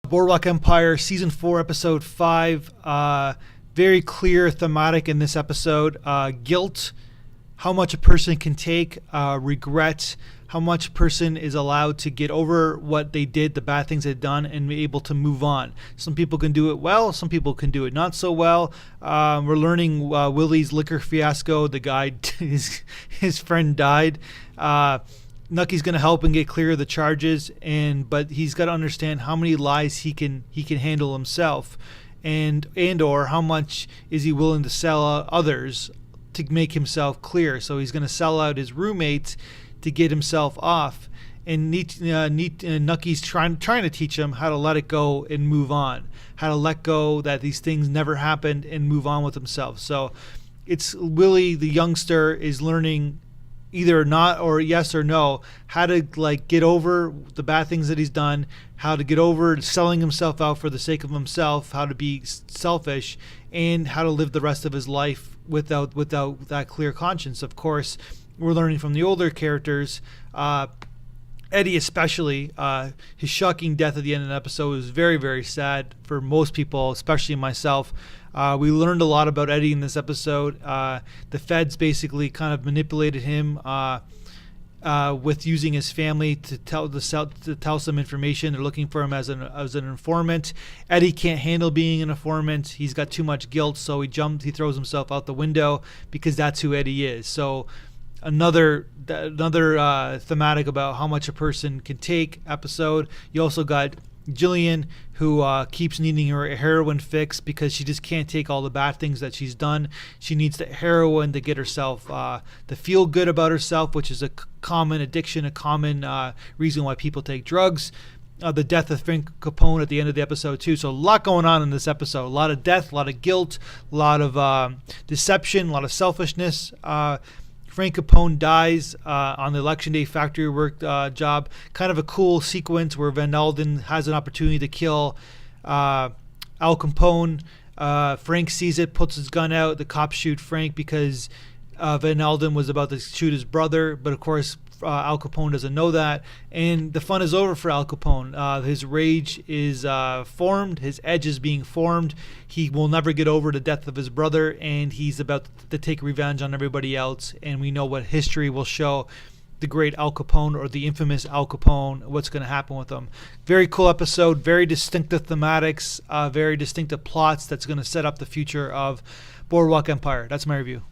Boardwalk Empire, Season 4, Episode 5. Very clear thematic in this episode. Guilt, how much a person can take. Regret, how much a person is allowed to get over what they did, the bad things they've done, and be able to move on. Some people can do it well. Some people can do it not so well. We're learning Willie's liquor fiasco. The guy, his friend died. Nucky's going to help and get clear of the charges, but he's got to understand how many lies he can handle himself, and or how much is he willing to sell out others to make himself clear. So he's going to sell out his roommates to get himself off, and Nucky's trying to teach him how to let it go and move on, how to let go that these things never happened and move on with himself. So it's Willie, the youngster, is learning either not or yes or no, how to get over the bad things that he's done, how to get over selling himself out for the sake of himself, how to be selfish, and how to live the rest of his life without that clear conscience. Of course, we're learning from the older characters, Eddie especially. His shocking death at the end of the episode was very, very sad for most people, especially myself. We learned a lot about Eddie in this episode. The feds basically kind of manipulated him with using his family to tell some information. They're looking for him as an informant. Eddie can't handle being an informant. He's got too much guilt, so he throws himself out the window because that's who Eddie is. So another thematic about how much a person can take episode. You also got Jillian, who keeps needing her heroin fix because she just can't take all the bad things that she's done. She needs the heroin to get herself to feel good about herself, which is a common addiction, a common reason why people take drugs. The death of Frank Capone at the end of the episode too. So a lot going on in this episode. A lot of death, a lot of guilt, a lot of deception, a lot of selfishness. Frank Capone dies on the election day factory work job. Kind of a cool sequence where Van Alden has an opportunity to kill Al Capone. Frank sees it, puts his gun out. The cops shoot Frank because Van Alden was about to shoot his brother. But of course, Al Capone doesn't know that. And the fun is over for Al Capone. His rage is formed. His edge is being formed. He will never get over the death of his brother, and he's about to take revenge on everybody else. And we know what history will show the great Al Capone, or the infamous Al Capone, what's going to happen with him. Very cool episode, very distinctive thematics, very distinctive plots that's going to set up the future of Boardwalk Empire. That's my review.